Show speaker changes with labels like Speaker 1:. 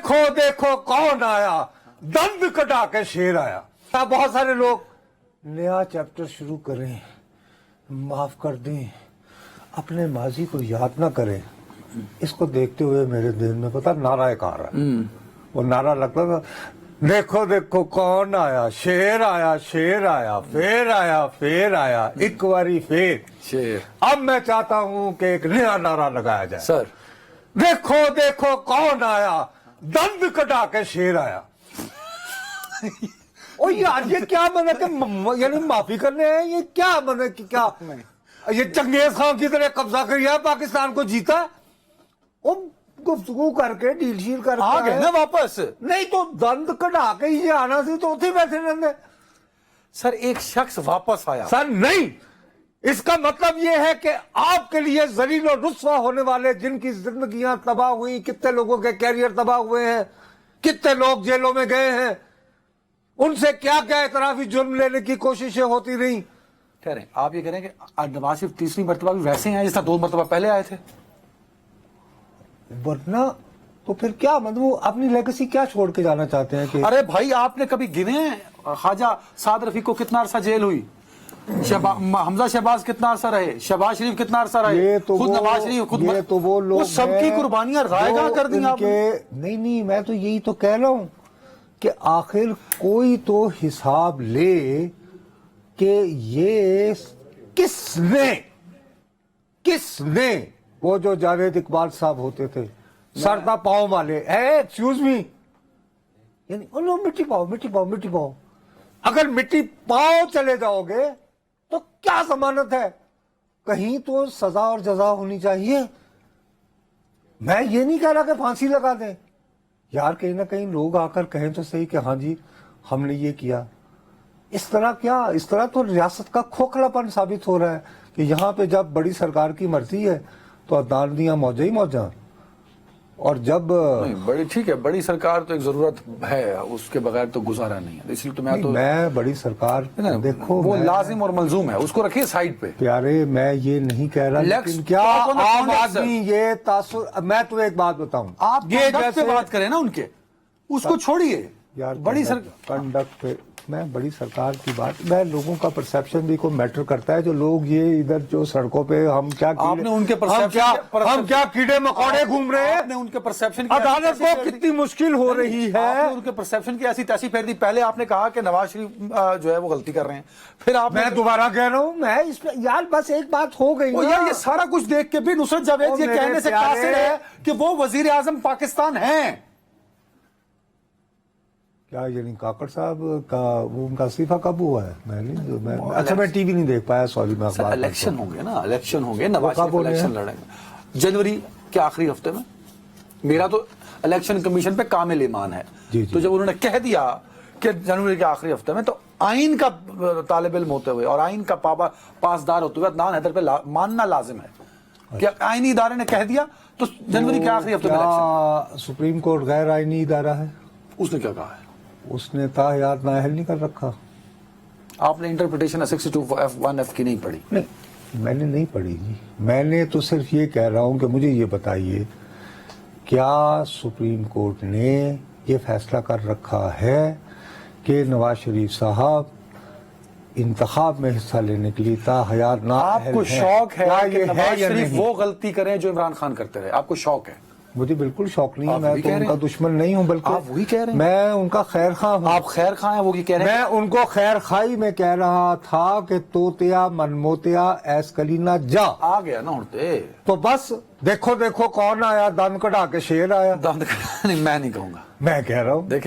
Speaker 1: دیکھو دیکھو کون آیا, دند کٹا کے شیر آیا. بہت سارے لوگ نیا چیپٹر شروع کریں, معاف کر دیں, اپنے ماضی کو یاد نہ کریں. اس کو دیکھتے ہوئے میرے دل میں پتا نعرہ کار ہے. وہ نعرہ لگتا تھا, دیکھو دیکھو کون آیا, شیر آیا, شیر آیا, پھر آیا, پھر آیا, ایک باری پھر
Speaker 2: شیر.
Speaker 1: اب میں چاہتا ہوں کہ ایک نیا نعرہ لگایا جائے.
Speaker 2: سر
Speaker 1: دیکھو دیکھو کون آیا, دند کٹا کے شیر آیا. او یار یہ کیا مطلب کہ یعنی معافی کرنے ہیں, یہ کیا مطلب کہ کیا یہ چنگیز خان کی طرح قبضہ کیا پاکستان کو جیتا. وہ گفتگو کر کے ڈیل شیل کر کے
Speaker 2: آ گئے نا واپس.
Speaker 1: نہیں تو دند کٹا کے ہی آنا سی تو اتنے بیٹھے رہتے.
Speaker 2: سر ایک شخص واپس آیا.
Speaker 1: سر نہیں, اس کا مطلب یہ ہے کہ آپ کے لیے ذلیل و رسوا ہونے والے جن کی زندگیاں تباہ ہوئی, کتنے لوگوں کے کیریئر تباہ ہوئے ہیں, کتنے لوگ جیلوں میں گئے ہیں, ان سے کیا کیا اعترافی جرم لینے کی کوششیں ہوتی رہیں.
Speaker 2: کہہ رہے ہیں آپ یہ کہہ رہے ہیں کہ نواز شریف تیسری مرتبہ بھی ویسے ہی آئے جس طرح 2 مرتبہ پہلے آئے تھے.
Speaker 1: ورنہ تو پھر کیا مطلب وہ اپنی لیگیسی کیا چھوڑ کے جانا چاہتے ہیں کہ
Speaker 2: ارے بھائی آپ نے کبھی گنے ہیں خواجہ سعد رفیق کو کتنا عرصہ جیل ہوئی, حمزہ شہباز کتنا عرصہ رہے, شہباز شریف کتنا عرصہ رہے, خود نواز شریف خود
Speaker 1: یہ تو وہ لوگ
Speaker 2: سب کی قربانیاں رائے گاہ کر دیں آپ نے.
Speaker 1: نہیں میں تو یہی تو کہہ رہا ہوں کہ آخر کوئی تو حساب لے کہ یہ کس نے وہ جو جاوید اقبال صاحب ہوتے تھے سرتا پاؤں والے, ایکسکیوز می, یعنی انہوں مٹی پاؤ. اگر مٹی پاؤں چلے جاؤ گے تو کیا ضمانت ہے, کہیں تو سزا اور جزا ہونی چاہیے. میں یہ نہیں کہہ رہا کہ پھانسی لگا دیں یار, کہیں نہ کہیں لوگ آ کر کہیں تو صحیح کہ ہاں جی ہم نے یہ کیا. اس طرح تو ریاست کا کھوکھلا پن ثابت ہو رہا ہے کہ یہاں پہ جب بڑی سرکار کی مرضی ہے تو عدالتیاں موجہ ہی موجہ, اور جب
Speaker 2: بڑی ٹھیک ہے بڑی سرکار تو ایک ضرورت ہے, اس کے بغیر تو گزارا نہیں ہے. اس لیے تو
Speaker 1: میں بڑی سرکار دیکھو
Speaker 2: وہ لازم اور ملزوم ہے, اس کو رکھیے سائڈ پہ.
Speaker 1: پیارے میں یہ نہیں کہہ رہا لیکن کیا عام آدمی یہ تاثر, میں تمہیں ایک بات بتاؤں,
Speaker 2: آپ یہ جیسے بات کریں نا ان کے, اس کو چھوڑیے
Speaker 1: یار.
Speaker 2: بڑی
Speaker 1: کنڈکٹ پہ میں بڑی سرکار کی بات, میں لوگوں کا پرسیپشن بھی کو میٹر کرتا ہے. جو لوگ یہ ادھر جو سڑکوں پہ ہم کیا کیڑے مکوڑے گھوم رہے ہیں,
Speaker 2: ان کے پرسیپشن
Speaker 1: عدالت کو کتنی مشکل ہو رہی ہے.
Speaker 2: ان کے پرسیپشن کی ایسی تیسی پھیر دی. پہلے آپ نے کہا کہ نواز شریف جو ہے وہ غلطی کر رہے ہیں, پھر آپ
Speaker 1: میں دوبارہ کہہ رہا ہوں, میں اس پہ یار بس ایک بات ہو گئی
Speaker 2: یار, یہ سارا کچھ دیکھ کے بھی نصرت جاوید یہ کہنے سے قاصر ہے کہ وہ وزیر اعظم پاکستان ہیں.
Speaker 1: کیا یعنی کاکڑ صاحب کا وہ ان کا استعفیٰ کب ہوا ہے؟ اچھا میں ٹی وی نہیں دیکھ پایا, سوری. میں
Speaker 2: الیکشن ہوں گے نا, الیکشن ہوں گے, نواز شریف الیکشن لڑیں گے جنوری کے آخری ہفتے میں. میرا تو الیکشن کمیشن پہ کامل ایمان ہے. تو جب انہوں نے کہہ دیا کہ جنوری کے آخری ہفتے میں, تو آئین کا طالب علم ہوتے ہوئے اور آئین کا پاسدار ہوتے ہوئے عدنان حیدر پہ ماننا لازم ہے کہ آئینی ادارے نے کہہ دیا تو جنوری کے آخری ہفتے میں الیکشن.
Speaker 1: سپریم کورٹ غیر آئینی ادارہ ہے؟
Speaker 2: اس نے کیا کہا ہے؟
Speaker 1: اس نے تاحیات نااہل نہیں کر رکھا.
Speaker 2: آپ نے انٹرپریٹیشن 62(1)(f) کی نہیں پڑھی؟
Speaker 1: نہیں میں نے نہیں پڑھی جی. میں نے تو صرف یہ کہہ رہا ہوں کہ مجھے یہ بتائیے کیا سپریم کورٹ نے یہ فیصلہ کر رکھا ہے کہ نواز شریف صاحب انتخاب میں حصہ لینے کے لیے تاحیات نااہل ہیں؟
Speaker 2: آپ کو شوق ہے کہ نواز شریف وہ غلطی کریں جو عمران خان کرتے رہے؟ آپ کو شوق ہے؟
Speaker 1: مجھے بالکل شوق نہیں ہے, میں تو ان کا دشمن نہیں ہوں, بلکہ
Speaker 2: آپ وہی کہہ رہے ہیں,
Speaker 1: میں ان کا خیر خواہ ہوں.
Speaker 2: آپ خیر خواہ ہیں, وہ کہہ رہے ہیں
Speaker 1: میں ان کو خیر خواہی میں کہہ رہا تھا کہ توتیا منموتیا ایس کلینا جا
Speaker 2: آ گیا نا ہوتے.
Speaker 1: تو بس دیکھو دیکھو کون آیا, دند کٹا کے شیر آیا.
Speaker 2: دند کٹا نہیں, میں نہیں کہوں گا,
Speaker 1: میں کہہ رہا ہوں.
Speaker 2: دیکھیں